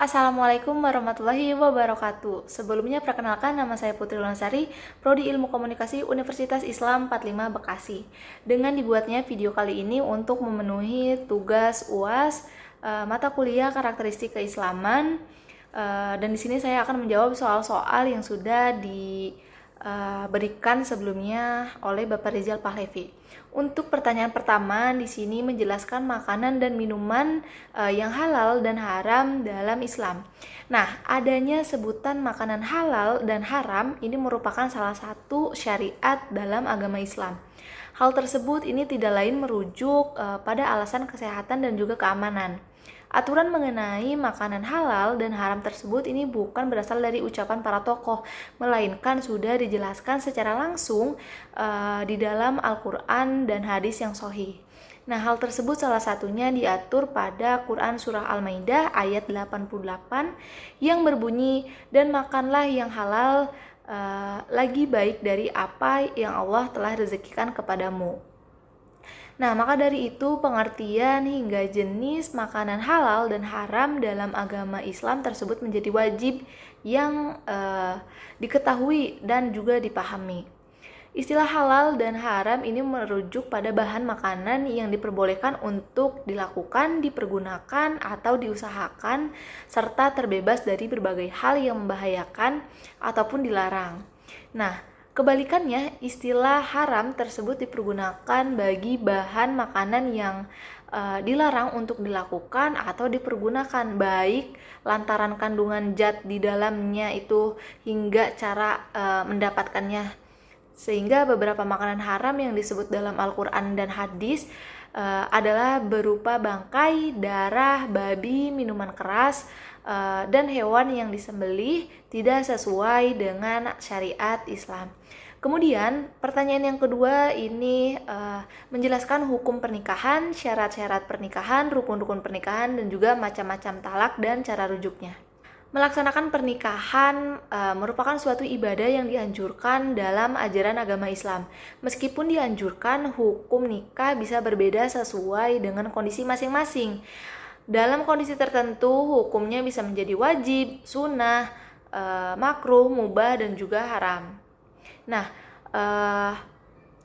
Assalamualaikum warahmatullahi wabarakatuh. Sebelumnya perkenalkan, nama saya Putri Lonsari, Prodi Ilmu Komunikasi Universitas Islam 45 Bekasi. Dengan dibuatnya video kali ini untuk memenuhi tugas UAS mata kuliah karakteristik keislaman. Dan di sini saya akan menjawab soal-soal yang sudah diberikan sebelumnya oleh Bapak Rizal Pahlevi. Untuk pertanyaan pertama, di sini menjelaskan makanan dan minuman yang halal dan haram dalam Islam. Nah, adanya sebutan makanan halal dan haram ini merupakan salah satu syariat dalam agama Islam. Hal tersebut ini tidak lain merujuk pada alasan kesehatan dan juga keamanan. Aturan mengenai makanan halal dan haram tersebut ini bukan berasal dari ucapan para tokoh, melainkan sudah dijelaskan secara langsung di dalam Al-Quran dan hadis yang sahih. Nah, hal tersebut salah satunya diatur pada Quran Surah Al-Maidah ayat 88 yang berbunyi, "Dan makanlah yang halal lagi baik dari apa yang Allah telah rezekikan kepadamu." Nah, maka dari itu pengertian hingga jenis makanan halal dan haram dalam agama Islam tersebut menjadi wajib yang diketahui dan juga dipahami. Istilah halal dan haram ini merujuk pada bahan makanan yang diperbolehkan untuk dilakukan, dipergunakan, atau diusahakan, serta terbebas dari berbagai hal yang membahayakan ataupun dilarang. Nah, kebalikannya, istilah haram tersebut dipergunakan bagi bahan makanan yang dilarang untuk dilakukan atau dipergunakan, baik lantaran kandungan zat di dalamnya itu hingga cara mendapatkannya. Sehingga beberapa makanan haram yang disebut dalam Al-Quran dan hadis adalah berupa bangkai, darah, babi, minuman keras, dan hewan yang disembelih tidak sesuai dengan syariat Islam. Kemudian pertanyaan yang kedua ini menjelaskan hukum pernikahan, syarat-syarat pernikahan, rukun-rukun pernikahan, dan juga macam-macam talak dan cara rujuknya. Melaksanakan pernikahan merupakan suatu ibadah yang dianjurkan dalam ajaran agama Islam. Meskipun dianjurkan, hukum nikah bisa berbeda sesuai dengan kondisi masing-masing. Dalam kondisi tertentu, hukumnya bisa menjadi wajib, sunnah, makruh, mubah, dan juga haram. Nah,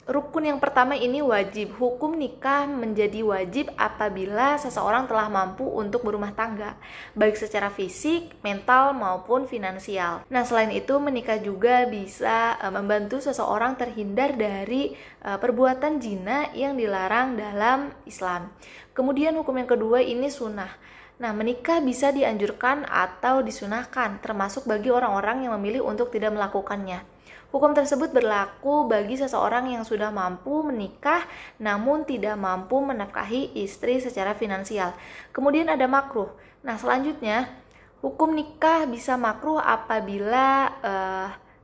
rukun yang pertama ini wajib. Hukum nikah menjadi wajib apabila seseorang telah mampu untuk berumah tangga, baik secara fisik, mental, maupun finansial. Nah, selain itu menikah juga bisa membantu seseorang terhindar dari perbuatan zina yang dilarang dalam Islam. Kemudian hukum yang kedua ini sunnah. Nah, menikah bisa dianjurkan atau disunahkan, termasuk bagi orang-orang yang memilih untuk tidak melakukannya. Hukum tersebut berlaku bagi seseorang yang sudah mampu menikah namun tidak mampu menafkahi istri secara finansial. Kemudian ada makruh. Nah, selanjutnya hukum nikah bisa makruh apabila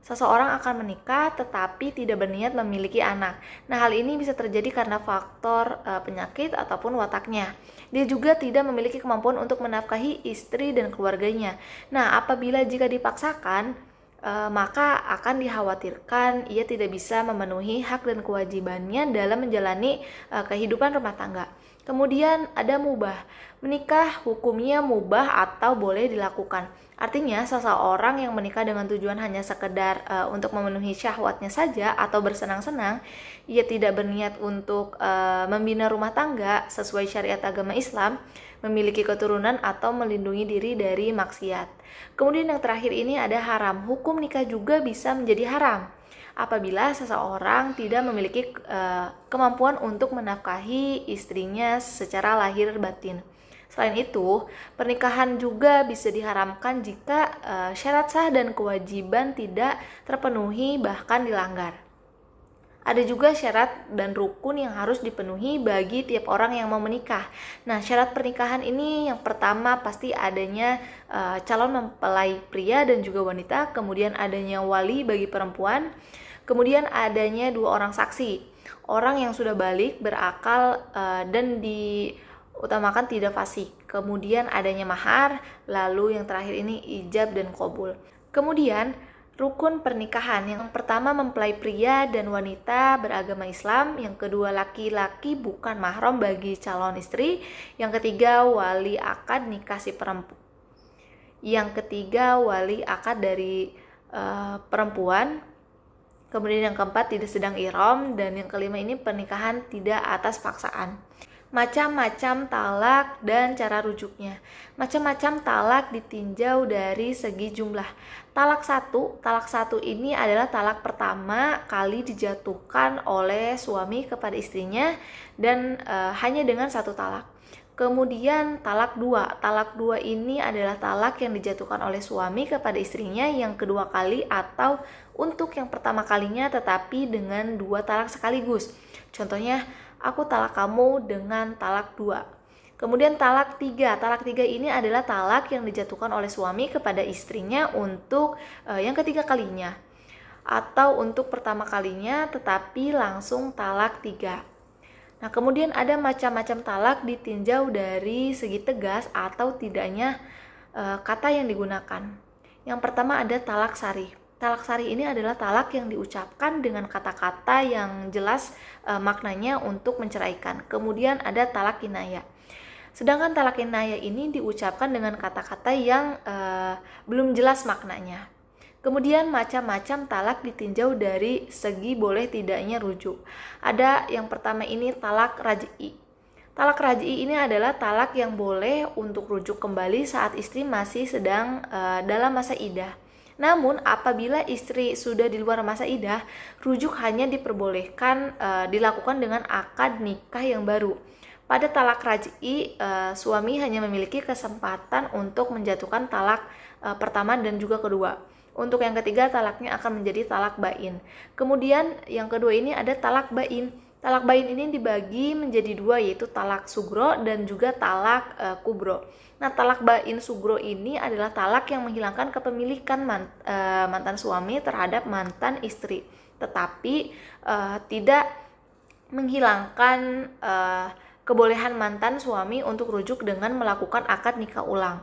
seseorang akan menikah tetapi tidak berniat memiliki anak. Nah, hal ini bisa terjadi karena faktor penyakit ataupun wataknya. Dia juga tidak memiliki kemampuan untuk menafkahi istri dan keluarganya. Nah, apabila jika dipaksakan, maka akan dikhawatirkan ia tidak bisa memenuhi hak dan kewajibannya dalam menjalani kehidupan rumah tangga. Kemudian ada mubah. Menikah hukumnya mubah atau boleh dilakukan. Artinya seseorang yang menikah dengan tujuan hanya sekedar untuk memenuhi syahwatnya saja atau bersenang-senang, ia tidak berniat untuk membina rumah tangga sesuai syariat agama Islam, memiliki keturunan atau melindungi diri dari maksiat. Kemudian yang terakhir ini ada haram. Hukum nikah juga bisa menjadi haram apabila seseorang tidak memiliki kemampuan untuk menafkahi istrinya secara lahir batin. Selain itu, pernikahan juga bisa diharamkan jika syarat sah dan kewajiban tidak terpenuhi bahkan dilanggar. Ada juga syarat dan rukun yang harus dipenuhi bagi tiap orang yang mau menikah. Nah, syarat pernikahan ini yang pertama pasti adanya calon mempelai pria dan juga wanita, kemudian adanya wali bagi perempuan, kemudian adanya 2 orang saksi, orang yang sudah balik, berakal, dan diutamakan tidak fasik. Kemudian adanya mahar, lalu yang terakhir ini ijab dan qabul. Kemudian rukun pernikahan, yang pertama mempelai pria dan wanita beragama Islam, yang kedua laki-laki bukan mahram bagi calon istri, yang ketiga wali akad nikah si perempuan. yang ketiga wali akad dari perempuan, kemudian yang keempat tidak sedang ihram, dan yang kelima ini pernikahan tidak atas paksaan. Macam-macam talak dan cara rujuknya. Macam-macam talak ditinjau dari segi jumlah. Talak satu ini adalah talak pertama kali dijatuhkan oleh suami kepada istrinya dan hanya dengan satu talak. Kemudian talak dua ini adalah talak yang dijatuhkan oleh suami kepada istrinya yang kedua kali atau untuk yang pertama kalinya tetapi dengan dua talak sekaligus. Contohnya, aku talak kamu dengan talak 2. Kemudian talak 3 ini adalah talak yang dijatuhkan oleh suami kepada istrinya untuk yang ketiga kalinya atau untuk pertama kalinya tetapi langsung talak 3. Nah, kemudian ada macam-macam talak ditinjau dari segi tegas atau tidaknya kata yang digunakan. Yang pertama ada talak sari. Talak sari ini adalah talak yang diucapkan dengan kata-kata yang jelas maknanya untuk menceraikan. Kemudian ada talak kinaya. Sedangkan talak kinaya ini diucapkan dengan kata-kata yang belum jelas maknanya. Kemudian macam-macam talak ditinjau dari segi boleh tidaknya rujuk. Ada yang pertama ini talak raj'i. Talak raj'i ini adalah talak yang boleh untuk rujuk kembali saat istri masih sedang dalam masa iddah. Namun apabila istri sudah di luar masa iddah, rujuk hanya diperbolehkan dilakukan dengan akad nikah yang baru. Pada talak raj'i, suami hanya memiliki kesempatan untuk menjatuhkan talak pertama dan juga kedua. Untuk yang ketiga, talaknya akan menjadi talak bain. Kemudian yang kedua ini ada talak bain. Talak bain ini dibagi menjadi dua, yaitu talak sugro dan juga talak kubro. Nah, talak bain sugro ini adalah talak yang menghilangkan kepemilikan mantan suami terhadap mantan istri, tetapi tidak menghilangkan kebolehan mantan suami untuk rujuk dengan melakukan akad nikah ulang.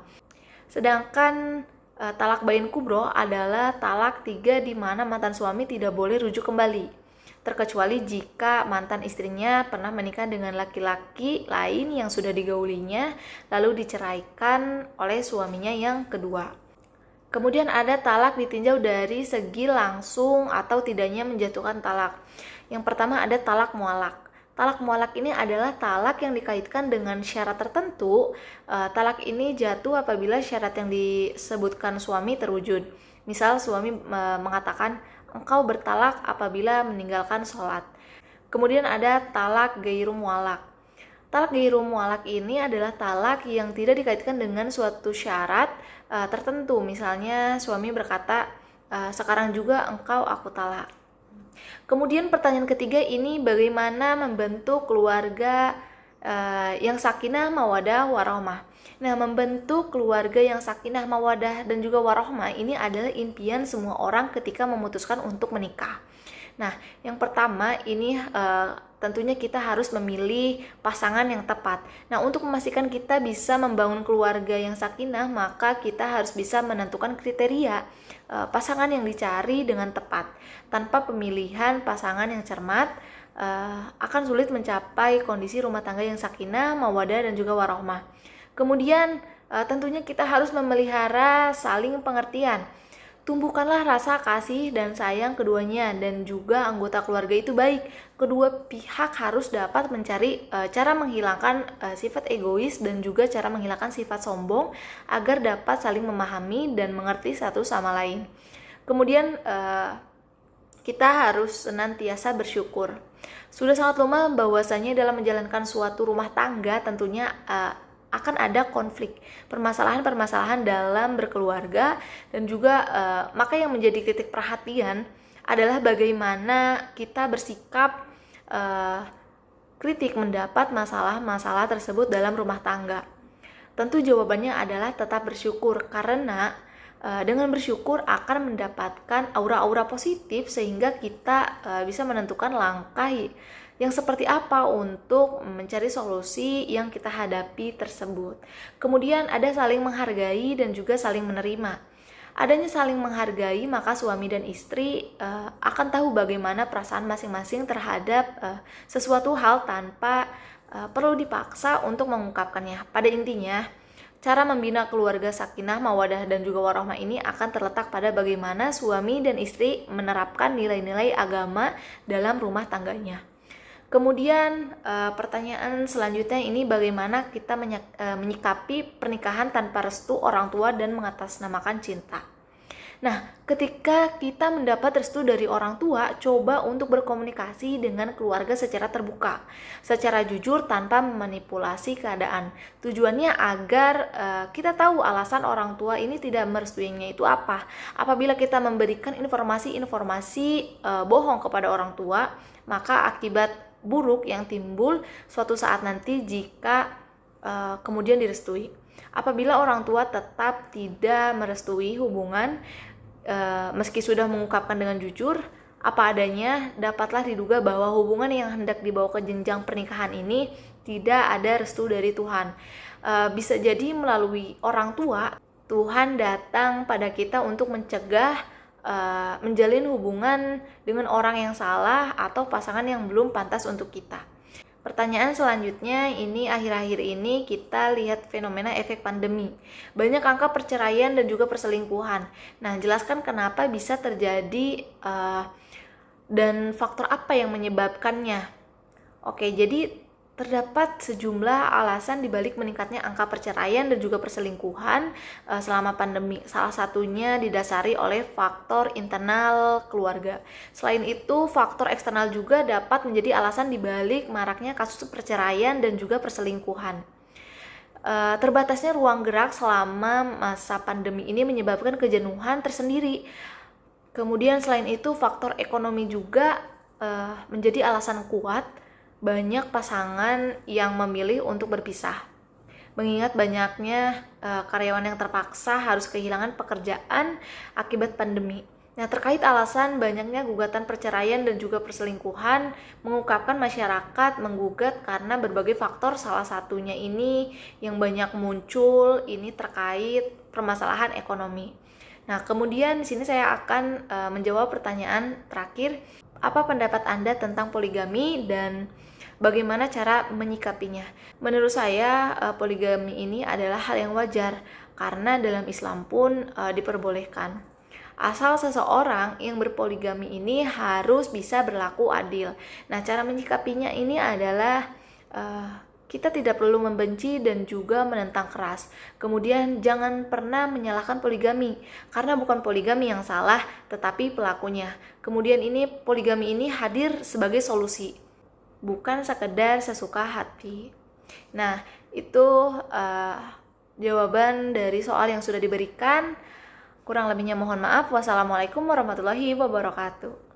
Sedangkan talak bain kubro adalah talak 3 di mana mantan suami tidak boleh rujuk kembali, terkecuali jika mantan istrinya pernah menikah dengan laki-laki lain yang sudah digaulinya lalu diceraikan oleh suaminya yang kedua. Kemudian ada talak ditinjau dari segi langsung atau tidaknya menjatuhkan talak. Yang pertama ada talak mualak. Talak mualak ini adalah talak yang dikaitkan dengan syarat tertentu. Talak ini jatuh apabila syarat yang disebutkan suami terwujud. Misal suami mengatakan, engkau bertalak apabila meninggalkan sholat. Kemudian ada talak gairu mualak. Talak gairu mualak ini adalah talak yang tidak dikaitkan dengan suatu syarat tertentu. Misalnya suami berkata, sekarang juga engkau aku talak. Kemudian pertanyaan ketiga ini, bagaimana membentuk keluarga yang sakinah, mawadah, warahmah. Nah, membentuk keluarga yang sakinah, mawadah, dan juga warahmah ini adalah impian semua orang ketika memutuskan untuk menikah. Nah, yang pertama ini tentunya kita harus memilih pasangan yang tepat. Nah, untuk memastikan kita bisa membangun keluarga yang sakinah, maka kita harus bisa menentukan kriteria pasangan yang dicari dengan tepat. Tanpa pemilihan pasangan yang cermat, akan sulit mencapai kondisi rumah tangga yang sakinah, mawadah, dan juga warahmah. Kemudian tentunya kita harus memelihara saling pengertian. Tumbuhkanlah rasa kasih dan sayang keduanya, dan juga anggota keluarga itu baik. Kedua pihak harus dapat mencari cara menghilangkan sifat egois dan juga cara menghilangkan sifat sombong agar dapat saling memahami dan mengerti satu sama lain. Kemudian kita harus senantiasa bersyukur. Sudah sangat lumrah bahwasanya dalam menjalankan suatu rumah tangga tentunya akan ada konflik, permasalahan-permasalahan dalam berkeluarga, dan juga maka yang menjadi titik perhatian adalah bagaimana kita bersikap kritik mendapat masalah-masalah tersebut dalam rumah tangga. Tentu jawabannya adalah tetap bersyukur, karena dengan bersyukur akan mendapatkan aura-aura positif sehingga kita bisa menentukan langkah yang seperti apa untuk mencari solusi yang kita hadapi tersebut. Kemudian ada saling menghargai dan juga saling menerima. Adanya saling menghargai, maka suami dan istri akan tahu bagaimana perasaan masing-masing terhadap sesuatu hal tanpa perlu dipaksa untuk mengungkapkannya. Pada intinya, Cara membina keluarga sakinah, mawadah, dan juga warahmah ini akan terletak pada bagaimana suami dan istri menerapkan nilai-nilai agama dalam rumah tangganya. Kemudian pertanyaan selanjutnya ini bagaimana kita menyikapi pernikahan tanpa restu orang tua dan mengatasnamakan cinta. Nah, ketika kita mendapat restu dari orang tua, coba untuk berkomunikasi dengan keluarga secara terbuka, secara jujur tanpa memanipulasi keadaan. Tujuannya agar kita tahu alasan orang tua ini tidak merestuinya itu apa. Apabila kita memberikan informasi-informasi bohong kepada orang tua, maka akibat buruk yang timbul suatu saat nanti jika kemudian direstui. Apabila orang tua tetap tidak merestui hubungan, meski sudah mengungkapkan dengan jujur apa adanya, dapatlah diduga bahwa hubungan yang hendak dibawa ke jenjang pernikahan ini tidak ada restu dari Tuhan. Bisa jadi melalui orang tua, Tuhan datang pada kita untuk mencegah menjalin hubungan dengan orang yang salah atau pasangan yang belum pantas untuk kita. Pertanyaan selanjutnya, ini akhir-akhir ini kita lihat fenomena efek pandemi. Banyak angka perceraian dan juga perselingkuhan. Nah, jelaskan kenapa bisa terjadi dan faktor apa yang menyebabkannya. Oke, jadi terdapat sejumlah alasan dibalik meningkatnya angka perceraian dan juga perselingkuhan selama pandemi. Salah satunya didasari oleh faktor internal keluarga. Selain itu, faktor eksternal juga dapat menjadi alasan dibalik maraknya kasus perceraian dan juga perselingkuhan. Terbatasnya ruang gerak selama masa pandemi ini menyebabkan kejenuhan tersendiri. Kemudian selain itu, faktor ekonomi juga menjadi alasan kuat banyak pasangan yang memilih untuk berpisah. Mengingat banyaknya karyawan yang terpaksa harus kehilangan pekerjaan akibat pandemi. Nah, terkait alasan banyaknya gugatan perceraian dan juga perselingkuhan, mengungkapkan masyarakat menggugat karena berbagai faktor, salah satunya ini yang banyak muncul ini terkait permasalahan ekonomi. Nah, kemudian di sini saya akan menjawab pertanyaan terakhir. Apa pendapat Anda tentang poligami dan bagaimana cara menyikapinya? Menurut saya poligami ini adalah hal yang wajar karena dalam Islam pun diperbolehkan. Asal seseorang yang berpoligami ini harus bisa berlaku adil. Nah, cara menyikapinya ini adalah kita tidak perlu membenci dan juga menentang keras. Kemudian jangan pernah menyalahkan poligami, karena bukan poligami yang salah, tetapi pelakunya. Kemudian poligami ini hadir sebagai solusi, bukan sekedar sesuka hati. Nah, itu jawaban dari soal yang sudah diberikan. Kurang lebihnya mohon maaf. Wassalamualaikum warahmatullahi wabarakatuh.